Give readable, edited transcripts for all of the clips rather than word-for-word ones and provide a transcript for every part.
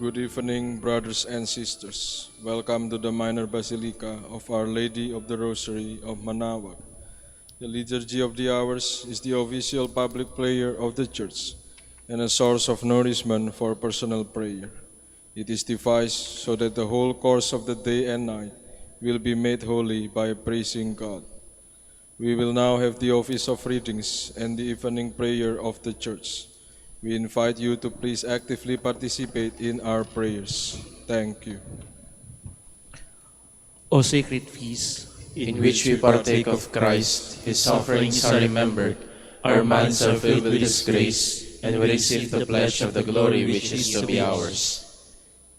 Good evening, brothers and sisters. Welcome to the Minor Basilica of Our Lady of the Rosary of Manaoag. The Liturgy of the Hours is the official public prayer of the Church and a source of nourishment for personal prayer. It is devised so that the whole course of the day and night will be made holy by praising God. We will now have the office of readings and the evening prayer of the Church. We invite you to please actively participate in our prayers. Thank you. O sacred feast, in which we partake of Christ, His sufferings are remembered, our minds are filled with His grace, and we receive the pledge of the glory which is to be ours.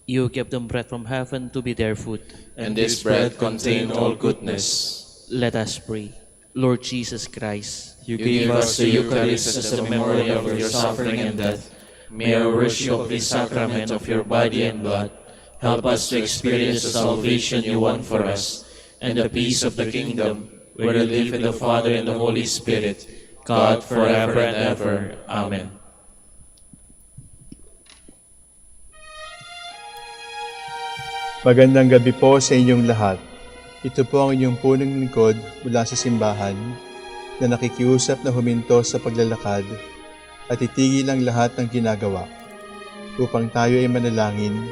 you give them bread from heaven to be their food. And this bread contains all goodness. Let us pray. Lord Jesus Christ, You gave us the Eucharist as a memorial of your suffering and death. May our worship of this sacrament of your body and blood help us to experience the salvation you won for us, and the peace of the kingdom, where you live with the Father and the Holy Spirit, God forever and ever. Amen. Magandang gabi po sa inyong lahat. Ito po ang inyong punong lingkod mula sa simbahan na nakikiusap na huminto sa paglalakad at itigil ang lahat ng ginagawa upang tayo ay manalangin.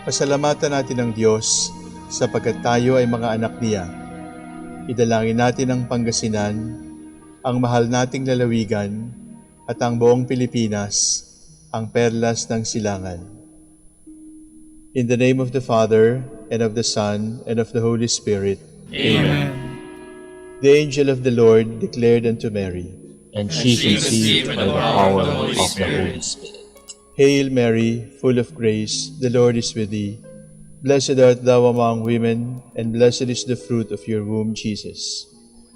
Pasalamatan natin ang Diyos sapagkat tayo ay mga anak niya. Idalangin natin ang Pangasinan, ang mahal nating lalawigan at ang buong Pilipinas, ang perlas ng silangan. In the name of the Father, and of the Son, and of the Holy Spirit. Amen. The angel of the Lord declared unto Mary, And she conceived by the power of the Holy Spirit. Hail Mary, full of grace, the Lord is with thee. Blessed art thou among women, and blessed is the fruit of your womb, Jesus.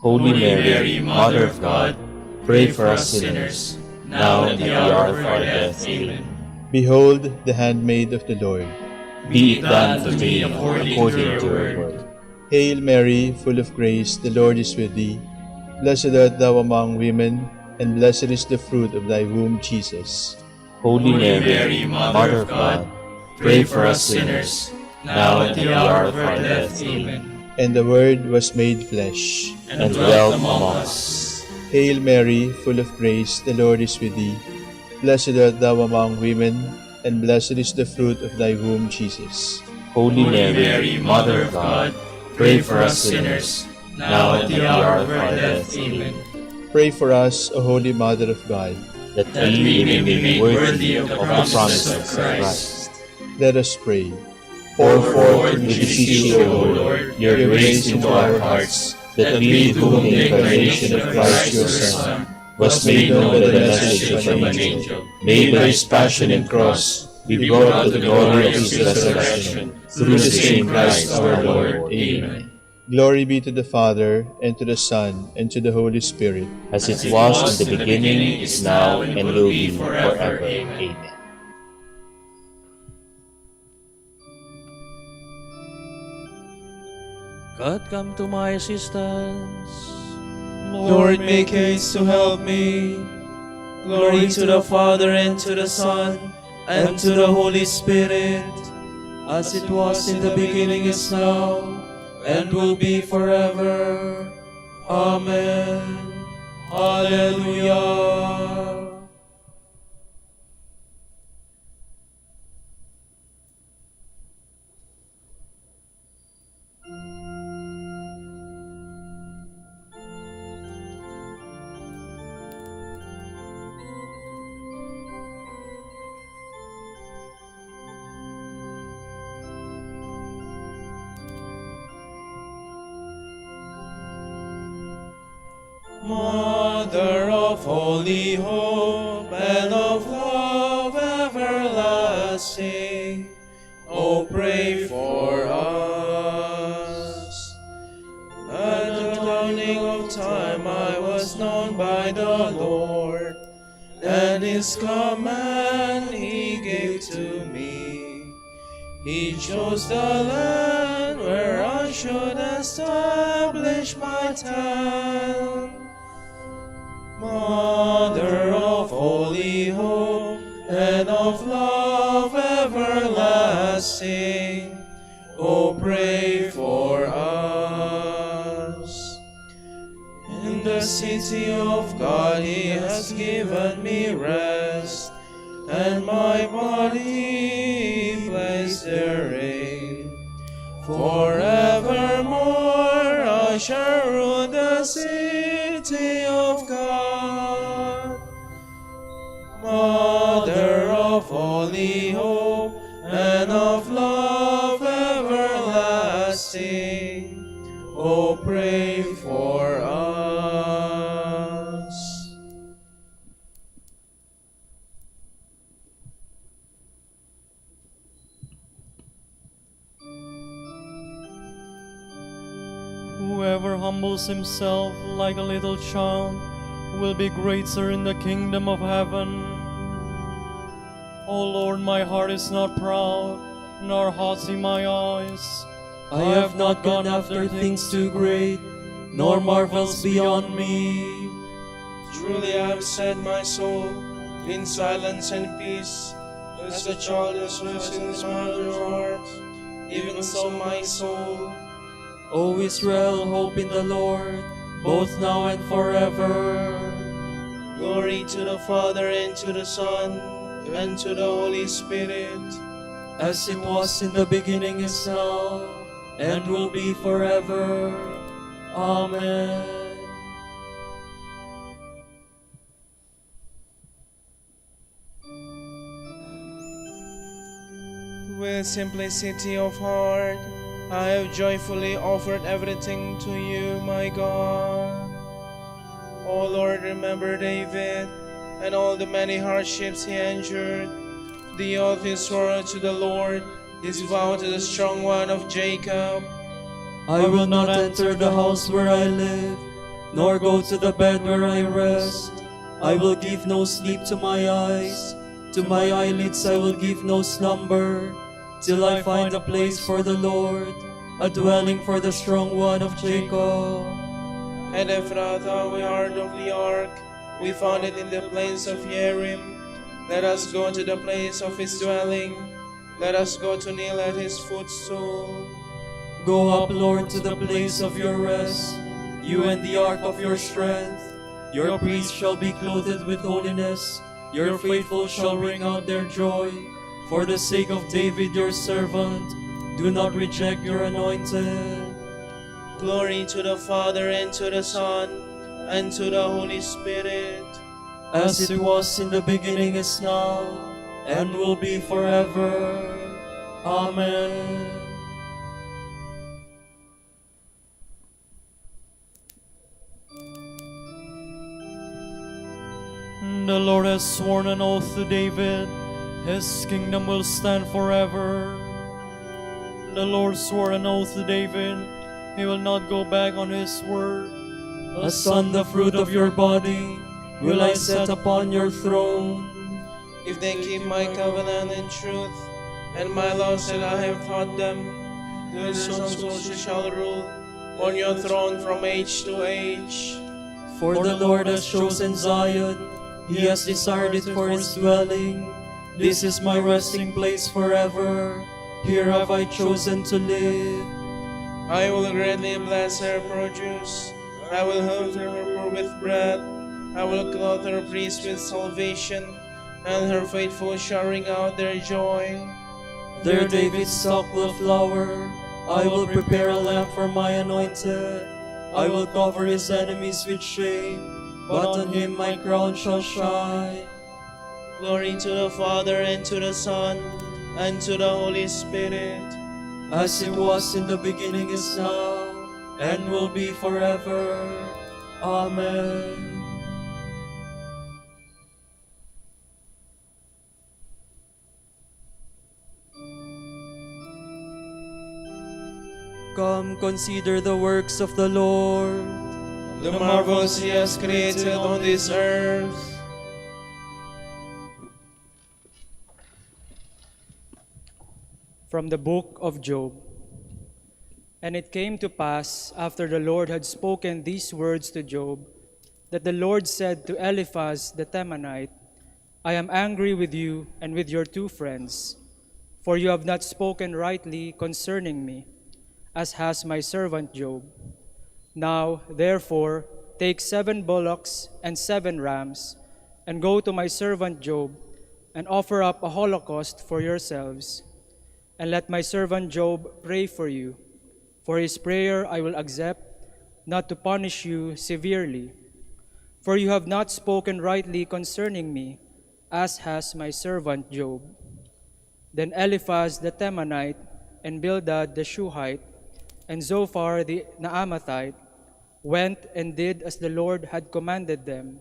Holy Mary, Mother of God, pray for us sinners, now and at the hour of our death. Amen. Behold, the handmaid of the Lord. Be it done to me according to your word. Hail Mary, full of grace, the Lord is with thee. Blessed art thou among women, and blessed is the fruit of thy womb, Jesus. Holy Mary, Mother of God, pray for us sinners, now and at the hour of our death. Amen. And the Word was made flesh, And dwelt among us. Hail Mary, full of grace, the Lord is with thee. Blessed art thou among women, and blessed is the fruit of thy womb, Jesus. Holy Mary, Mother of God, pray for us sinners, now and at the hour of our death. Amen. Pray for us, O Holy Mother of God. That we may be made worthy of the promises of Christ. Let us pray. Pour forth, we beseech you, O Lord, your grace into our hearts, that we, to whom the incarnation of Christ your Son was made known by the message of an angel, may by his passion and cross be brought to the glory of his resurrection, through the same Christ our Lord. Amen. Glory be to the Father, and to the Son, and to the Holy Spirit. As it was in the beginning, is now, and will be forever. Amen. God, come to my assistance. Lord, make haste to help me. Glory to the Father, and to the Son, and to the Holy Spirit, as it was in the beginning, is now, and will be forever. Amen. Hallelujah. Mother of holy hope and of love everlasting, oh, pray for us. At the dawning of time I was known by the Lord, and His command He gave to me. He chose the land where I should establish my town. Mother of holy hope and of love everlasting, everlasting. O pray for us. In the city of God He has given me rest, and my body placed therein. Forevermore I shall rule the city of God. Mother of holy hope and of love everlasting, O pray for us. Whoever humbles himself like a little child will be greater in the kingdom of heaven. O Lord, my heart is not proud, nor haughty my eyes. I have not gone after things too great, nor marvels beyond me. Truly I have set my soul in silence and peace, as a child is rest in his mother's arms, even so my soul. O Israel, hope in the Lord, both now and forever. Glory to the Father, and to the Son, and to the Holy Spirit, as it was in the beginning, is now, and will be forever. Amen. With simplicity of heart, I have joyfully offered everything to you, my God. O Lord, remember David and all the many hardships he endured, the oath he swore to the Lord, his vow to the strong one of Jacob. I will not enter the house where I live, nor go to the bed where I rest. I will give no sleep to my eyes, to my eyelids I will give no slumber, till I find a place for the Lord, a dwelling for the strong one of Jacob. And Ephrathah, we heard of the ark, we found it in the plains of Yerim. Let us go to the place of his dwelling, let us go to kneel at his footstool. Go up, Lord, to the place of your rest, you and the ark of your strength. Your priests shall be clothed with holiness, your faithful shall ring out their joy. For the sake of David your servant, do not reject your anointed. Glory to the Father, and to the Son, and to the Holy Spirit, as it was in the beginning, is now, and will be forever. Amen. The Lord has sworn an oath to David, his kingdom will stand forever. The Lord swore an oath to David, he will not go back on his word. A son, the fruit of your body, will I set upon your throne. If they keep my covenant in truth, and my laws that I have taught them, their sons also shall rule on your throne from age to age. For the Lord has chosen Zion, He has desired it for His dwelling. This is my resting place forever, here have I chosen to live. I will greatly bless her produce, I will help her poor with bread, I will clothe her priests with salvation, and her faithful shall ring out their joy. There David's stock will flower, I will prepare a lamp for my anointed. I will cover his enemies with shame, but on him my crown shall shine. Glory to the Father, and to the Son, and to the Holy Spirit, as it was in the beginning, is now, and will be forever. Amen. Come, consider the works of the Lord, the marvels He has created on this earth. From the book of Job. And it came to pass, after the Lord had spoken these words to Job, that the Lord said to Eliphaz the Temanite, I am angry with you and with your two friends, For you have not spoken rightly concerning me, as has my servant Job. Now, therefore, take 7 bullocks and 7 rams, and go to my servant Job, and offer up a holocaust for yourselves. And let my servant Job pray for you. For his prayer I will accept, not to punish you severely. For you have not spoken rightly concerning me, as has my servant Job. Then Eliphaz the Temanite, and Bildad the Shuhite, and Zophar the Naamathite went and did as the Lord had commanded them,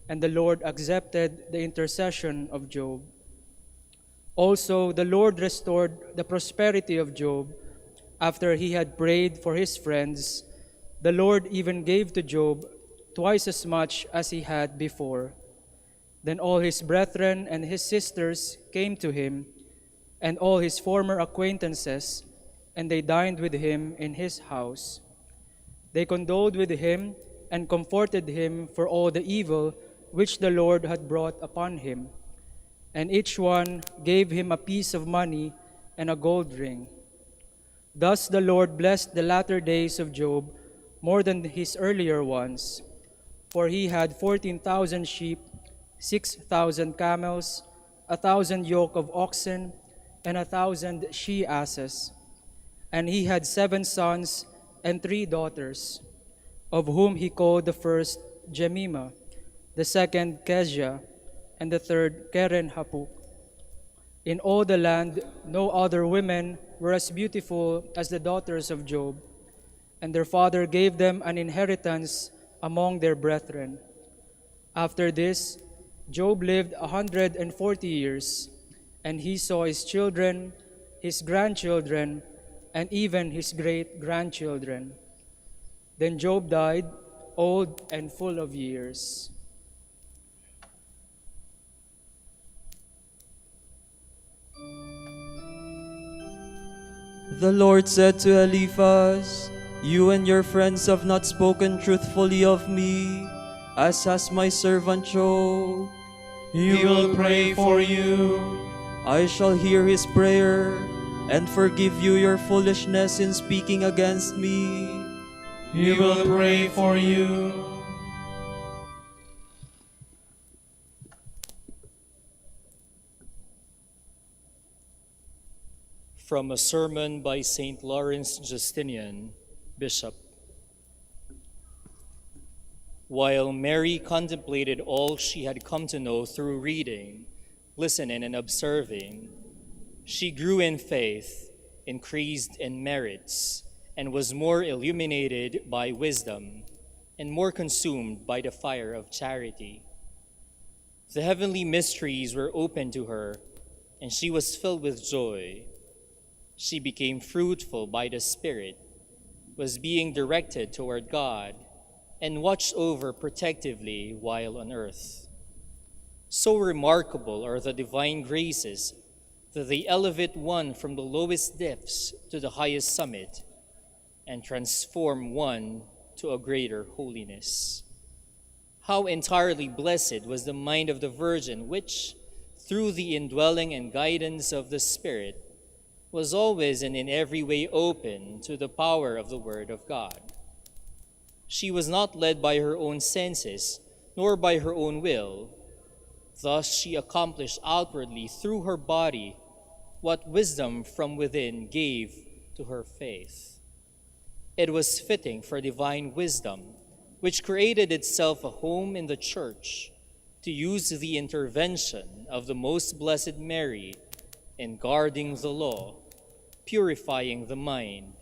and the Lord accepted the intercession of Job. Also the Lord restored the prosperity of Job after he had prayed for his friends. The Lord even gave to Job twice as much as he had before. Then all his brethren and his sisters came to him, and all his former acquaintances, and they dined with him in his house. They condoled with him and comforted him for all the evil which the Lord had brought upon him. And each one gave him a piece of money and a gold ring. Thus the Lord blessed the latter days of Job more than his earlier ones, for he had 14,000 sheep, 6,000 camels, 1,000 yoke of oxen, and 1,000 she-asses. And he had 7 sons and 3 daughters, of whom he called the first Jemima, the second Kezia, and the third Keren-hapuk. In all the land no other women were as beautiful as the daughters of Job, and their father gave them an inheritance among their brethren. After this, Job lived 140 years, and he saw his children, his grandchildren, and even his great-grandchildren. Then Job died, old and full of years. The Lord said to Eliphaz, "You and your friends have not spoken truthfully of me, as has my servant Job. He will pray for you. I shall hear his prayer and forgive you your foolishness in speaking against me." He will pray for you. From a sermon by St. Lawrence Justinian, Bishop. While Mary contemplated all she had come to know through reading, listening, and observing, she grew in faith, increased in merits, and was more illuminated by wisdom, and more consumed by the fire of charity. The heavenly mysteries were opened to her, and she was filled with joy. She became fruitful by the Spirit, was being directed toward God, and watched over protectively while on earth. So remarkable are the divine graces that they elevate one from the lowest depths to the highest summit and transform one to a greater holiness. How entirely blessed was the mind of the Virgin, which, through the indwelling and guidance of the Spirit, was always and in every way open to the power of the Word of God. She was not led by her own senses, nor by her own will. Thus she accomplished outwardly through her body what wisdom from within gave to her faith. It was fitting for divine wisdom, which created itself a home in the Church, to use the intervention of the Most Blessed Mary in guarding the law, purifying the mind,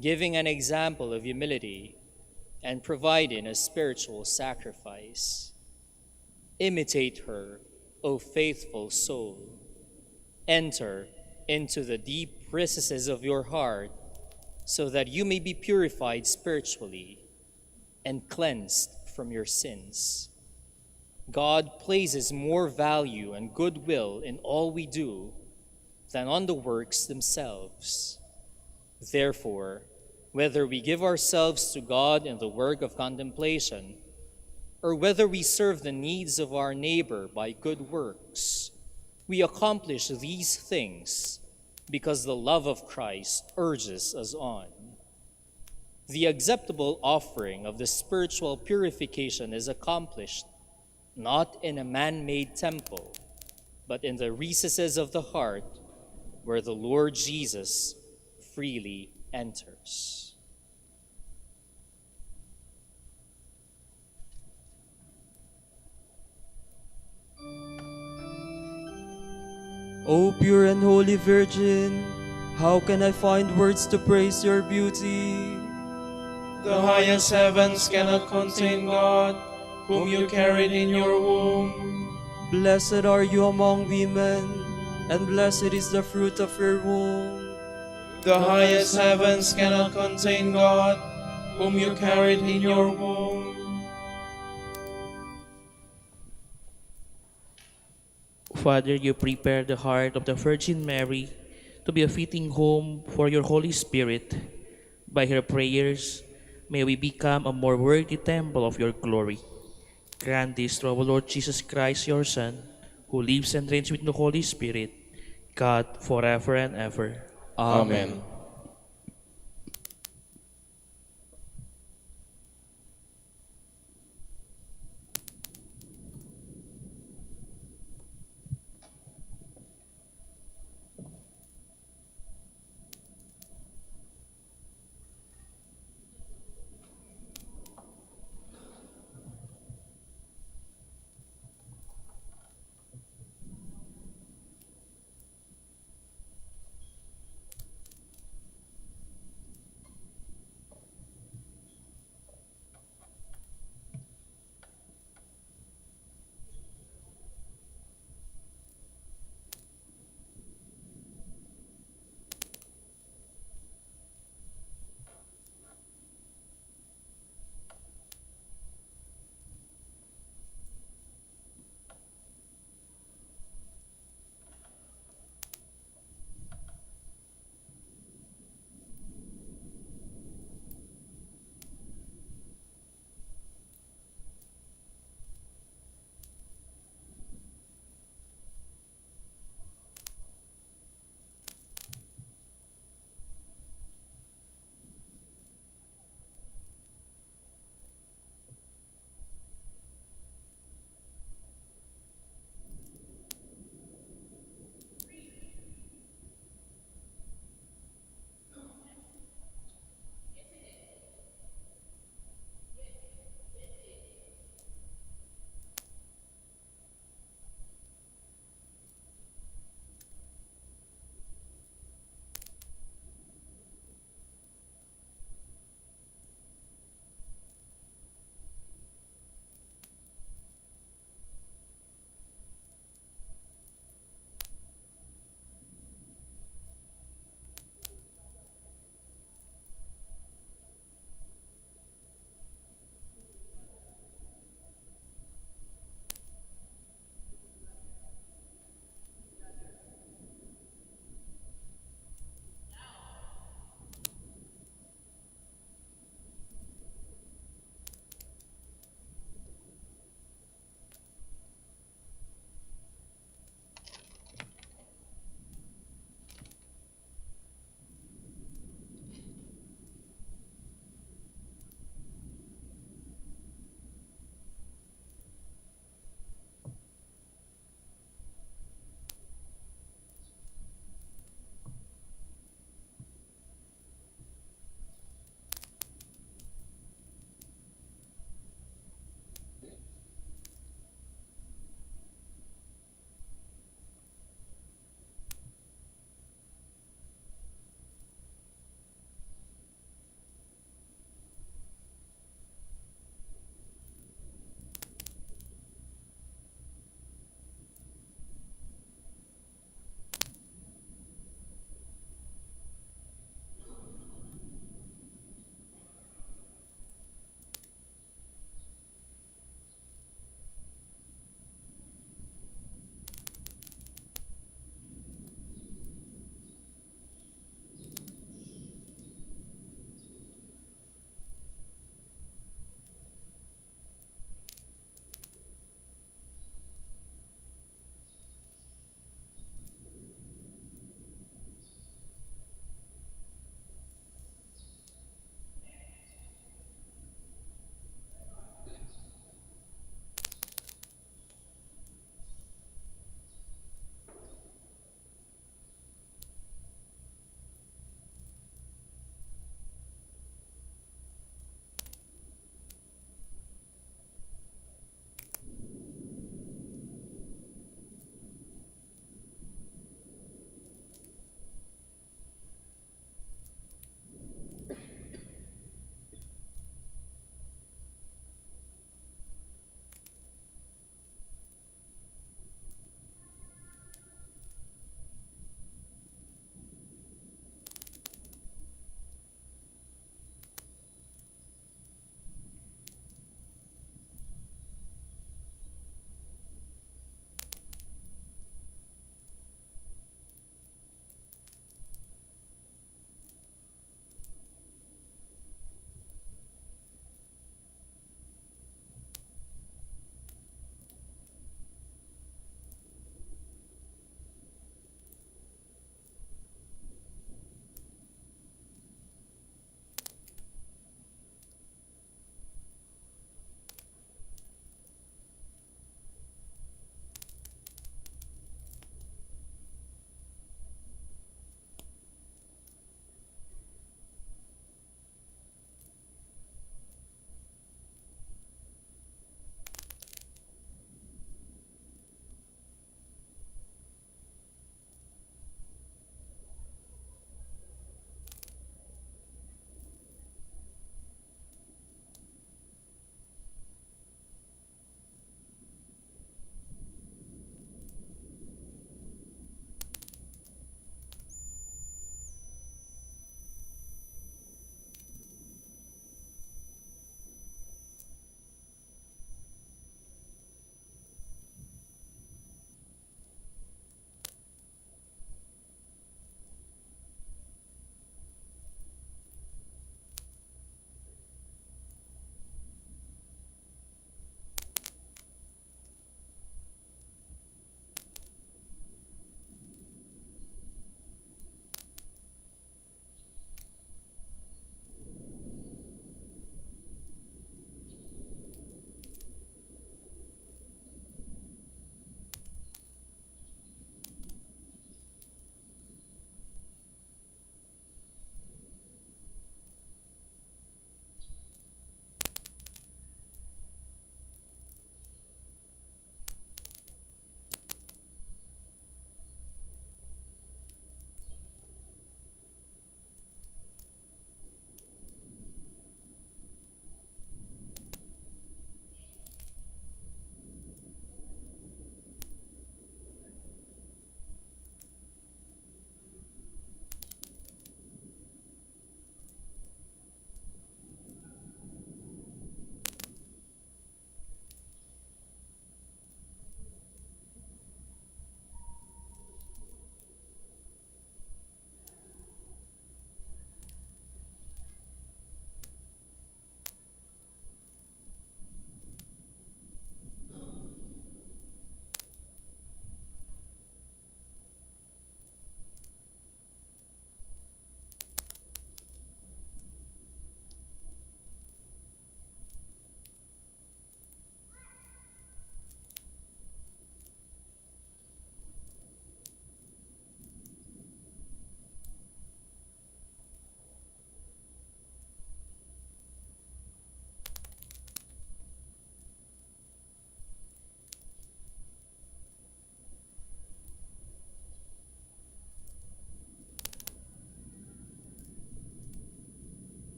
giving an example of humility, and providing a spiritual sacrifice. Imitate her, O faithful soul. Enter into the deep recesses of your heart, so that you may be purified spiritually and cleansed from your sins. God places more value and goodwill in all we do than on the works themselves. Therefore, whether we give ourselves to God in the work of contemplation, or whether we serve the needs of our neighbor by good works, We accomplish these things because the love of Christ urges us on. The acceptable offering of the spiritual purification is accomplished not in a man-made temple, but in the recesses of the heart where the Lord Jesus freely enters. O pure and holy Virgin, how can I find words to praise your beauty? The highest heavens cannot contain God, whom you carried in your womb. Blessed are you among women, and blessed is the fruit of your womb. The highest heavens cannot contain God, whom you carried in your womb. Father, you prepare the heart of the Virgin Mary to be a fitting home for your Holy Spirit. By her prayers, may we become a more worthy temple of your glory. Grant this through our Lord Jesus Christ, your Son, who lives and reigns with the Holy Spirit, God, forever and ever. Amen.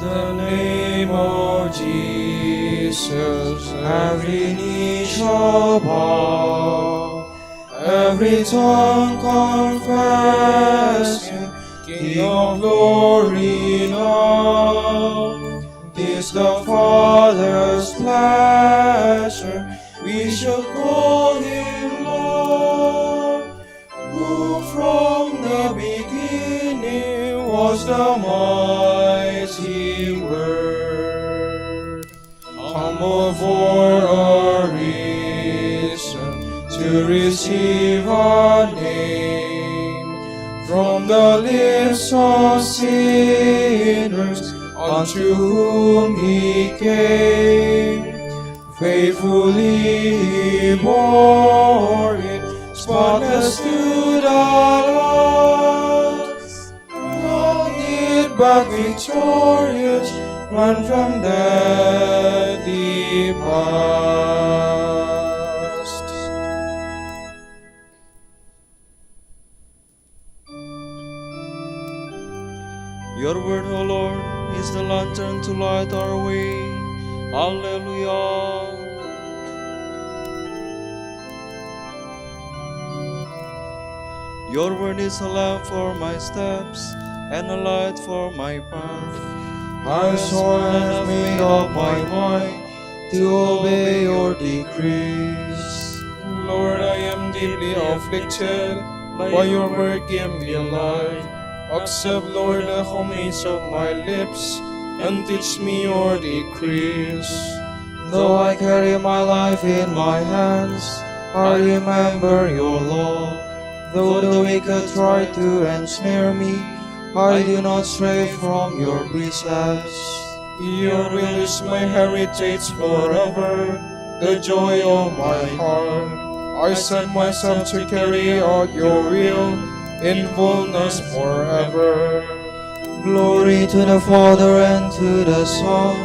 the name of Jesus, every knee shall bow, every tongue confess Him, King of glory now. 'Tis the Father's pleasure, we shall call Him Lord, who from the beginning was the mighty Word, humble for a reason, to receive a name from the lips of sinners, unto whom He came. Faithfully He bore it, spotless to the last. Rugged but victorious, run from death He passed. Your word, O Lord, is the lantern to light our way. Alleluia. Your word is a lamp for my steps and a light for my path. I so have made up my mind to obey your decrees. Lord, I am deeply afflicted. By your word give me light. Accept, Lord, the homage of my lips, and teach me your decrees. Though I carry my life in my hands, I remember your law. Though the wicked try to ensnare me, I do not stray from your precepts. Your will is my heritage forever, the joy of my heart. I set myself to carry out your will in fullness forever. Glory to the Father and to the Son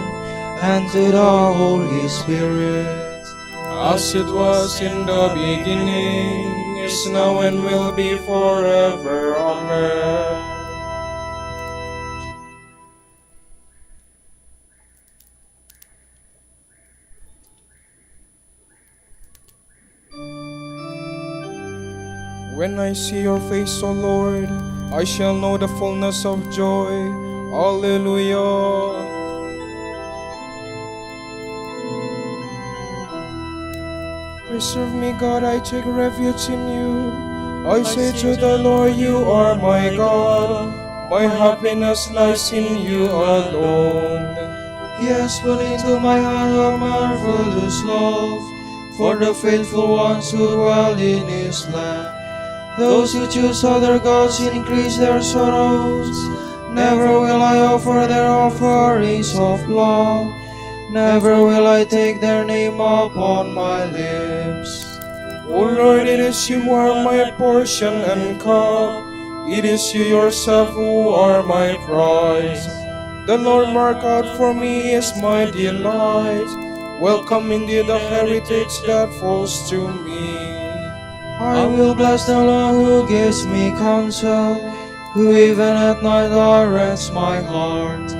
and to the Holy Spirit, as it was in the beginning, is now, and will be forever. Amen. When I see your face, O Lord, I shall know the fullness of joy. Alleluia. Preserve me, God, I take refuge in you. I say to the Lord, you are my God. My happiness lies in you alone. He has put into my heart a marvelous love for the faithful ones who dwell in his land. Those who choose other gods increase their sorrows. Never will I offer their offerings of love. Never will I take their name upon my lips. O Lord, it is you who are my portion and cup. It is you yourself who are my prize. The Lord mark out for me is my delight. Welcome indeed the heritage that falls to me. I will bless the Lord who gives me counsel, who even at night directs my heart.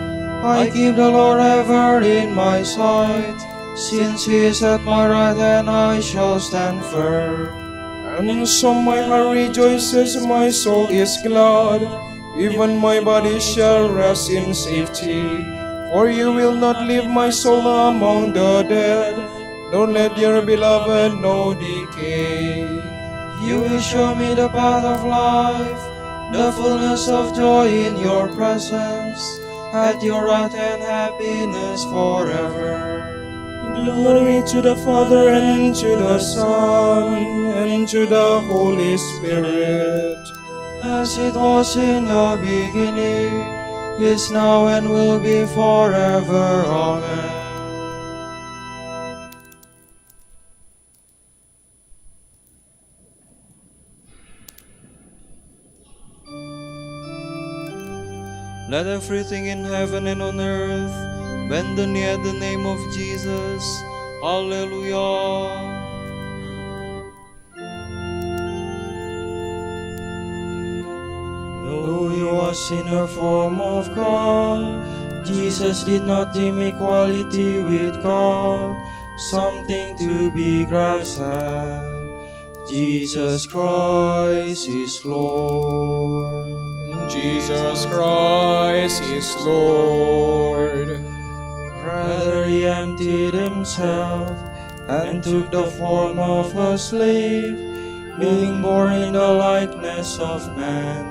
I keep the Lord ever in my sight. Since he is at my right hand, I shall stand firm. And so my heart rejoices, my soul is glad. Even my body shall rest in safety. For you will not leave my soul among the dead, nor let your beloved know decay. You will show me the path of life, the fullness of joy in your presence. At your right hand happiness forever. Glory to the Father and to the Son and to the Holy Spirit, as it was in the beginning, is now, and will be forever. Amen. Let everything in heaven and on earth bend the knee at the name of Jesus. Alleluia. Though he was in the form of God, Jesus did not deem equality with God something to be grasped at. Jesus Christ is Lord. Jesus Christ is Lord. Rather he emptied himself and took the form of a slave, being born in the likeness of man.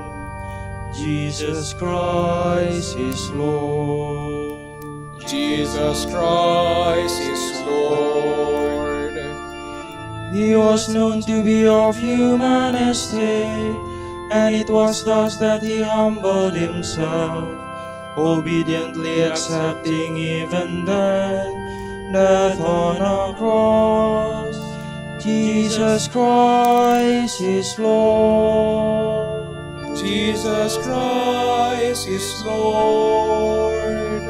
Jesus Christ is Lord. Jesus Christ is Lord. He was known to be of human estate, and it was thus that he humbled himself, obediently accepting even death on a cross. Jesus Christ is Lord. Jesus Christ is Lord.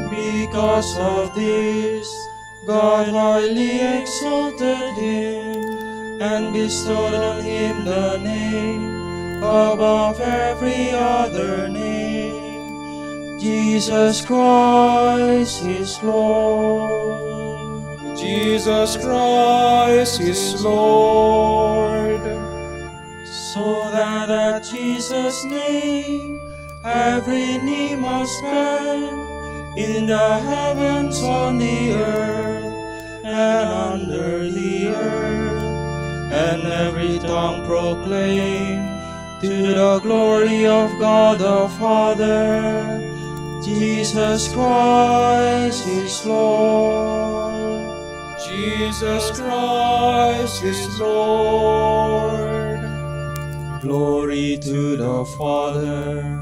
Because of this, God highly exalted him and bestowed on him the name above every other name. Jesus Christ is Lord. Jesus Christ is Lord. So that at Jesus' name every knee must bend, in the heavens, on the earth, and under the earth, and every tongue proclaim to the glory of God the Father, Jesus Christ is Lord. Jesus Christ is Lord. Glory to the Father,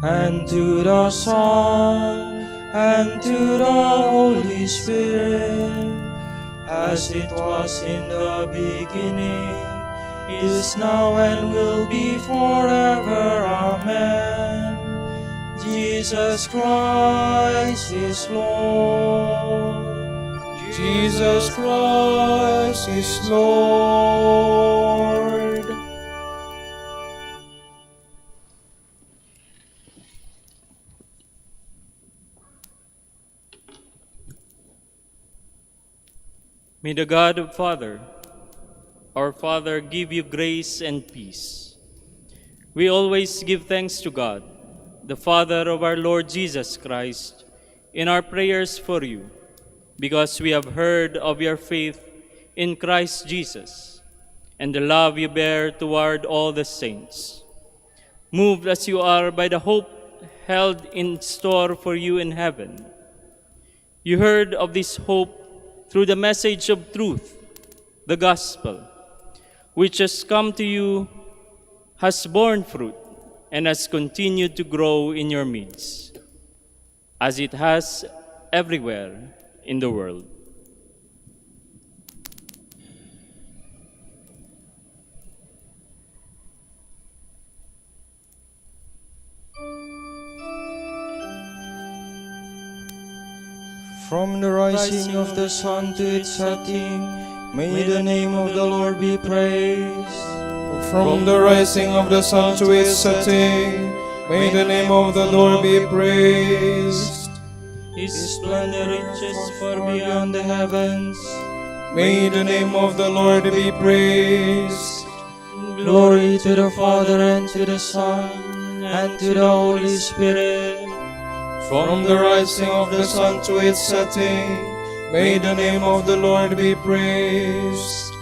and to the Son, and to the Holy Spirit, as it was in the beginning, is now, and will be forever. Amen. Jesus Christ is Lord. Jesus Christ is Lord. May the God of our Father, give you grace and peace. We always give thanks to God, the Father of our Lord Jesus Christ, in our prayers for you, because we have heard of your faith in Christ Jesus and the love you bear toward all the saints. Moved as you are by the hope held in store for you in heaven, you heard of this hope through the message of truth, the gospel, which has come to you, has borne fruit, and has continued to grow in your midst, as it has everywhere in the world. From the rising of the sun to its setting, may the name of the Lord be praised. From the rising of the sun to its setting, may the name of the Lord be praised. His splendor reaches far beyond the heavens. May the name of the Lord be praised. Glory to the Father, and to the Son, and to the Holy Spirit. From the rising of the sun to its setting, may the name of the Lord be praised.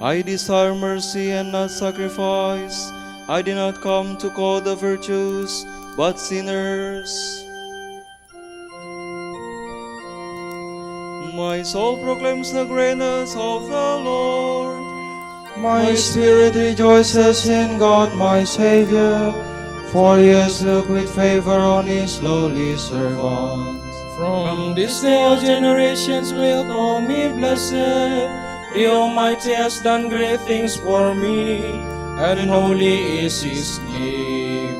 I desire mercy and not sacrifice. I did not come to call the virtuous, but sinners. My soul proclaims the greatness of the Lord. My spirit rejoices in God my Savior, for he has looked with favor on his lowly servant. From this day all generations will call me blessed. The Almighty has done great things for me, and holy is his name.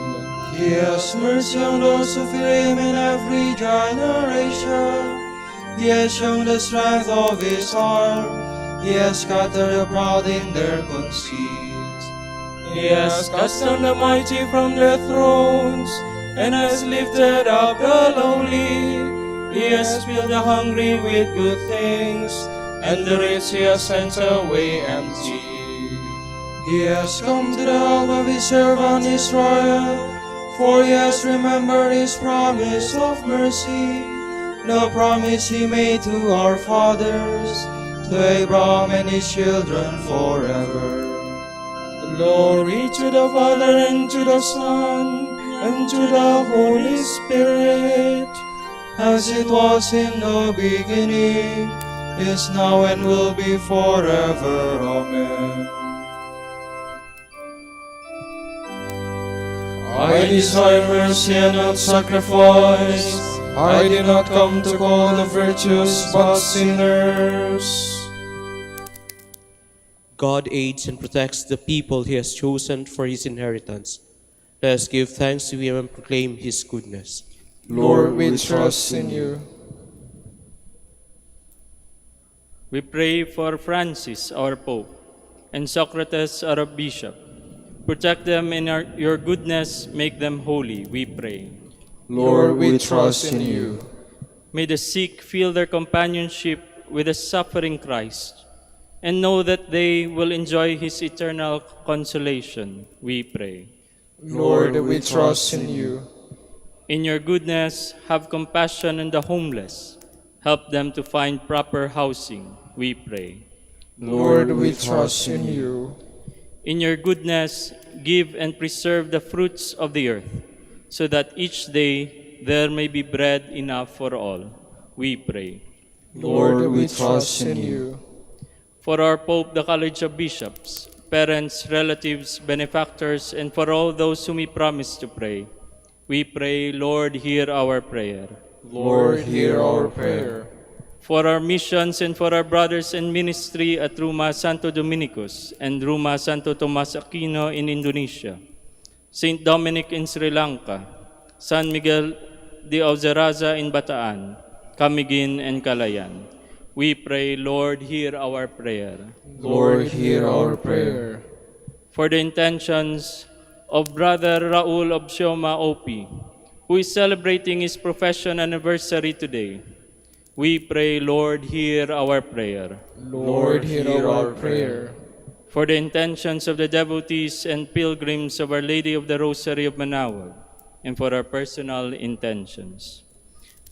He has mercy on those who fear him in every generation. He has shown the strength of his arm. He has scattered the proud in their conceit. He has cast down the mighty from their thrones, and has lifted up the lowly. He has filled the hungry with good things, and the rich he has sent away empty. He has come to the help of his servant Israel, for he has remembered his promise of mercy, the promise he made to our fathers, to Abraham and his children forever. Glory to the Father, and to the Son, and to the Holy Spirit, as it was in the beginning, is now, and will be forever. Amen. I desire mercy and not sacrifice. I did not come to call the virtuous, but sinners. God aids and protects the people he has chosen for his inheritance. Let us give thanks to him and proclaim his goodness. Lord, we trust in you. We pray for Francis, our Pope, and Socrates, our Bishop. Protect them in your goodness, make them holy, we pray. Lord, we trust in you. May the sick feel their companionship with the suffering Christ, and know that they will enjoy his eternal consolation, we pray. Lord, we trust in you. In your goodness, have compassion on the homeless. Help them to find proper housing, we pray. Lord, we trust in you. In your goodness, give and preserve the fruits of the earth, so that each day there may be bread enough for all, we pray. Lord, we trust in you. For our Pope, the College of Bishops, parents, relatives, benefactors, and for all those whom we promise to pray, we pray, Lord, hear our prayer. Lord, hear our prayer. For our missions and for our brothers in ministry at Ruma Santo Dominicus and Ruma Santo Tomas Aquino in Indonesia, St. Dominic in Sri Lanka, San Miguel de Ozaraza in Bataan, Camiguin and Calayan, we pray, Lord, hear our prayer. Lord, hear our prayer. For the intentions of Brother Raul Obsioma Opi, who is celebrating his profession anniversary today, we pray, Lord, hear our prayer. Lord, hear our prayer. For the intentions of the devotees and pilgrims of Our Lady of the Rosary of Manaoag, and for our personal intentions,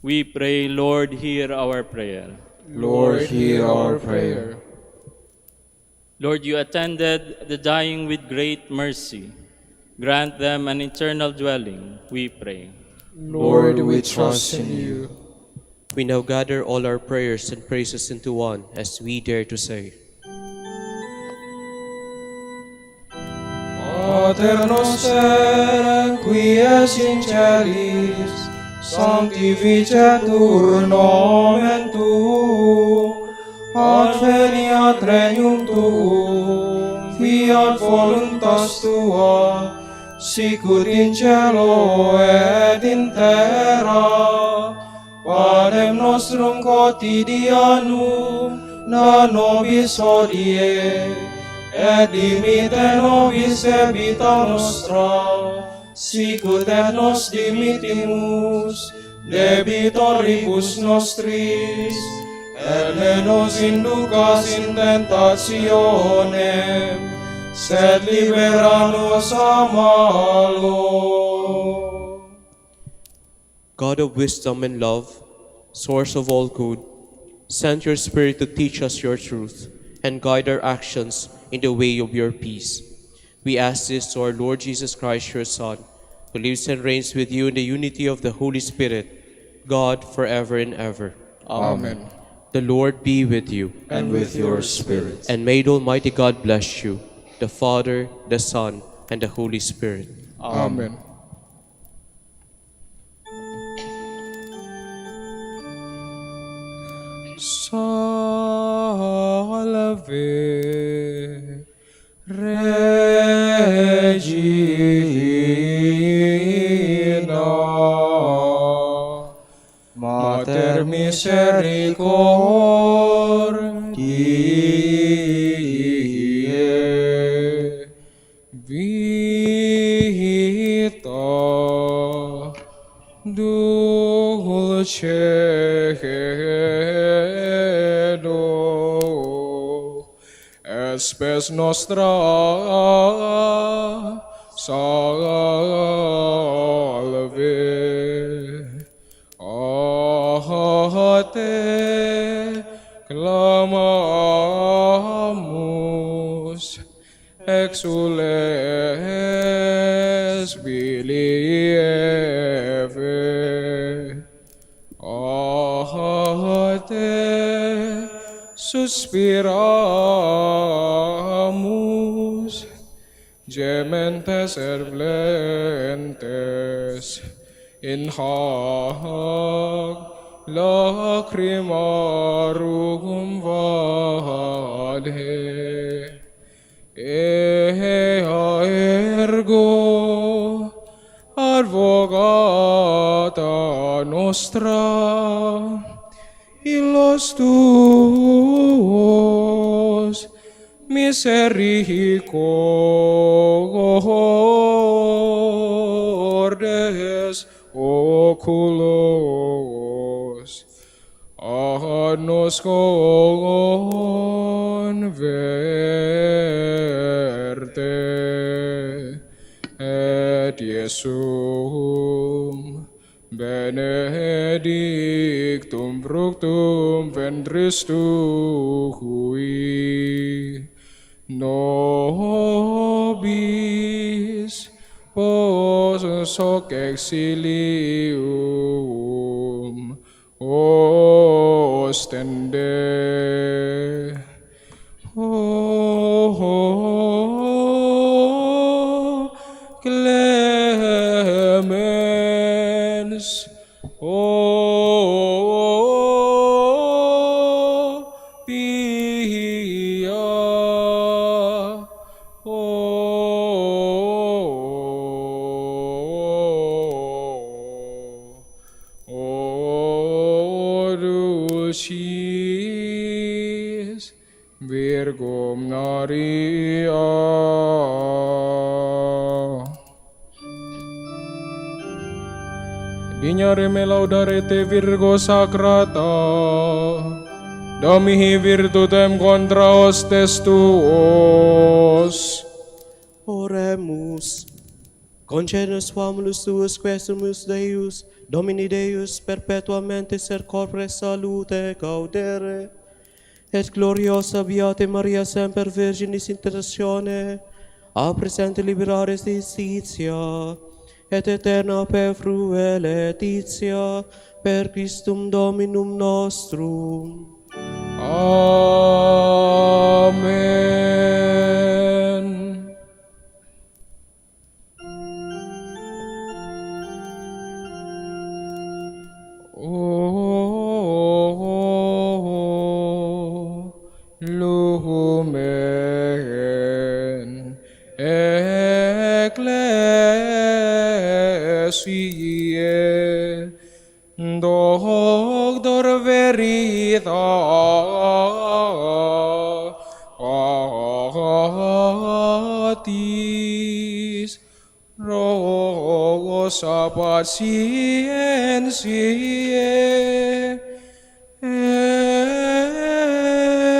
we pray, Lord, hear our prayer. Lord, hear our prayer. Lord, you attended the dying with great mercy. Grant them an eternal dwelling, we pray. Lord, we trust in you. We now gather all our prayers and praises into one as we dare to say, Pater noster, qui es in celis, sanctificetur nomen tuum, adveniat regnum tuum, fiat voluntas tua, sicut in cielo et in terra. Panem nostrum quotidianum da nobis hodie, et dimite nobis debita nostra, sicut et nos dimittimus debitoribus nostris, et ne nos inducas in tentationem, sed libera nos a malo. God of wisdom and love, source of all good, send your Spirit to teach us your truth and guide our actions in the way of your peace. We ask this to our Lord Jesus Christ, your Son, who lives and reigns with you in the unity of the Holy Spirit, God forever and ever. Amen. The Lord be with you. And with your spirit. And may the Almighty God bless you, the Father, the Son, and the Holy Spirit. Amen. Salve Regina, Mater misericordiae, espes nostra salve. A te clamamus, exules bilieve. A te suspiramus, gementes erblentes, in hoc lacrimarum vade. Ea ergo advocata nostra, illos tuos misericordes oculos ad nos converte, et Iesum benedictum fructum ventris tui, nobis post hoc exilium ostende. O clemens, o pia, o dulcis Virgum Maria. Dignare me laudare te Virgo sacrata, Domini virtutem contra hostes tuos. Oremus. Concedus famulus tuus quesumus Deus, Domini Deus perpetuamente ser corpore salute gaudere, et gloriosa Beate Maria semper Virginis intercessione, a presente liberares justitia, et eterna perfrue laetitia, per Christum Dominum nostrum. Amen. O lumen ecclesiae, doctor veritatis, rosa patientiae,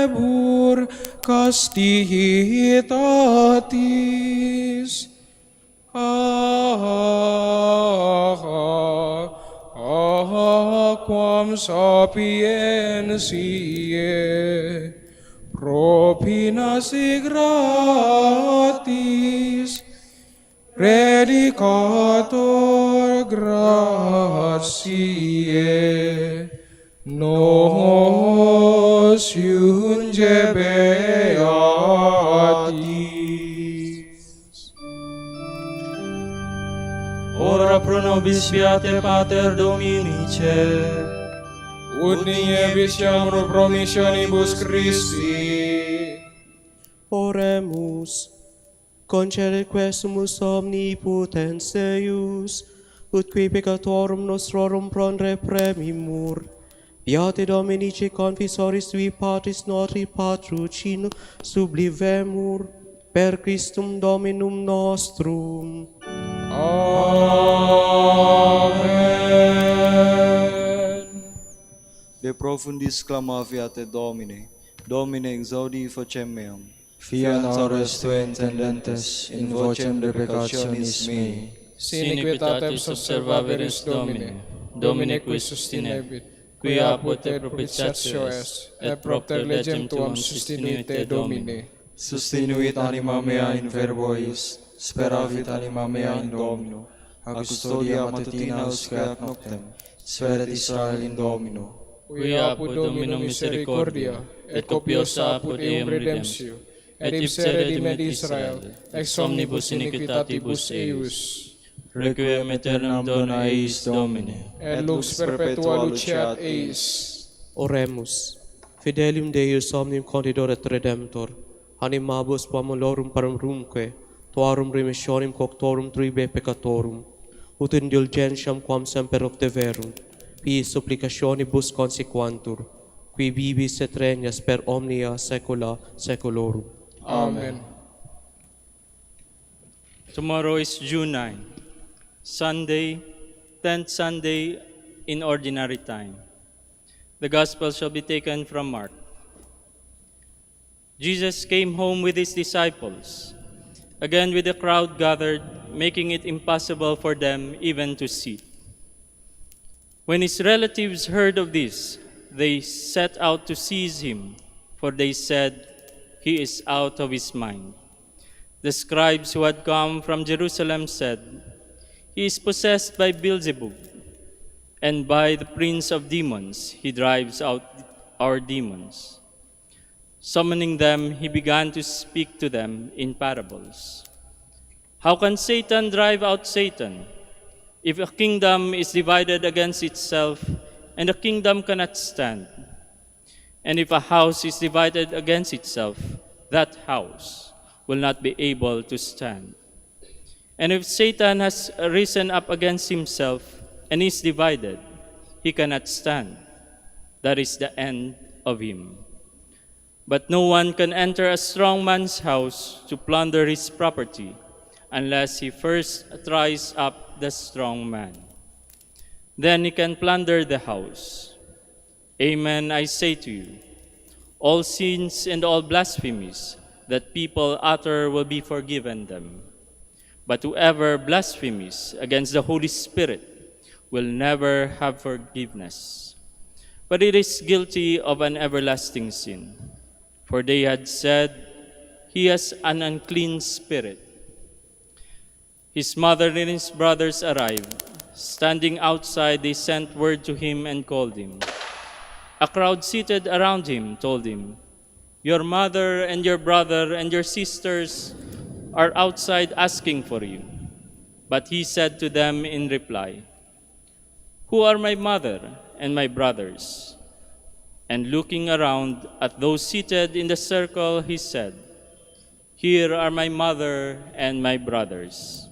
ebur castitatis, quam sapientiae propinas gratis, predicator gratiae, nos iunge beatis. Ora pro nobis Beate Pater Dominice, Ut nie viciamur promissionibus Christi. oremus. Concede quesumus omnipotens Deus, ut qui peccatorum nostrorum prondere premimur. Beate Dominici confisoris tui Patris notri patrocino sublivemur, per Christum Dominum nostrum. Amen. De profundis clamavi a te Domine, Domine exaudi facem meam. Fiat aures tue intendentes, in vocem deprecationis mei. Sine quitatem observaveris Domine, Domine qui sustinebit, qui apud te propitiatio est, et propter legem tuam sustinuite Domine. Sustinuit anima mea in verbo eis, speravit anima mea in Domino, a custodia matutina usque ad noctem, speret Israel in Domino. Qui apud Domino misericordia, et copiosa apud eum redemptio, et ipse redimet Israel, ex omnibus iniquitatibus eius. Requiem aeternam dona eis Domine. Et lux perpetua luceat eis. Oremus. Fidelium Deus omnium conditor et redemptor, animabus pamulorum parum rumque, tuarum remissionem coctorum tribe peccatorum, ut indulgentiam quam semper obteverum, pii supplicationibus consequantur, qui vivis et regnas per omnia saecula saeculorum. Amen. Tomorrow is June 9, Sunday, 10th Sunday in Ordinary Time. The Gospel shall be taken from Mark. Jesus came home with his disciples, again with the crowd gathered, making it impossible for them even to see. When his relatives heard of this, they set out to seize him, for they said, "He is out of his mind." The scribes who had come from Jerusalem said, "He is possessed by Beelzebub, and by the prince of demons he drives out our demons." Summoning them, he began to speak to them in parables. "How can Satan drive out Satan? If a kingdom is divided against itself, and the kingdom cannot stand, and if a house is divided against itself, that house will not be able to stand. And if Satan has risen up against himself and is divided, he cannot stand. That is the end of him. But no one can enter a strong man's house to plunder his property unless he first tries up the strong man. Then he can plunder the house. Amen, I say to you, all sins and all blasphemies that people utter will be forgiven them. But whoever blasphemes against the Holy Spirit will never have forgiveness. But it is guilty of an everlasting sin. For they had said, 'He has an unclean spirit.' His mother and his brothers arrived. Standing outside, they sent word to him and called him. A crowd seated around him told him, 'Your mother and your brother and your sisters are outside asking for you.' But he said to them in reply, 'Who are my mother and my brothers?' And looking around at those seated in the circle, he said, 'Here are my mother and my brothers.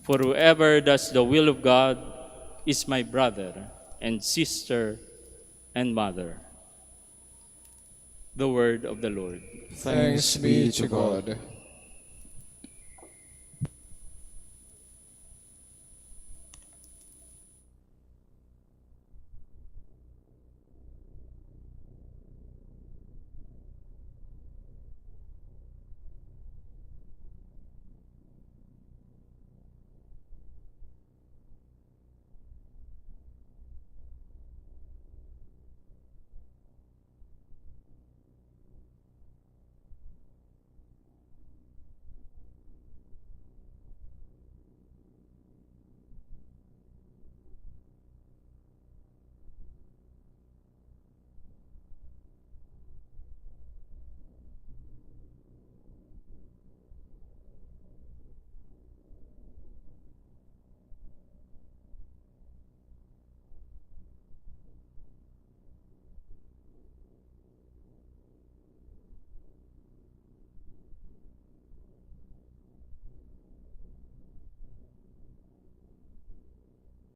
For whoever does the will of God is my brother and sister and mother.'" The word of the Lord. Thanks be to God.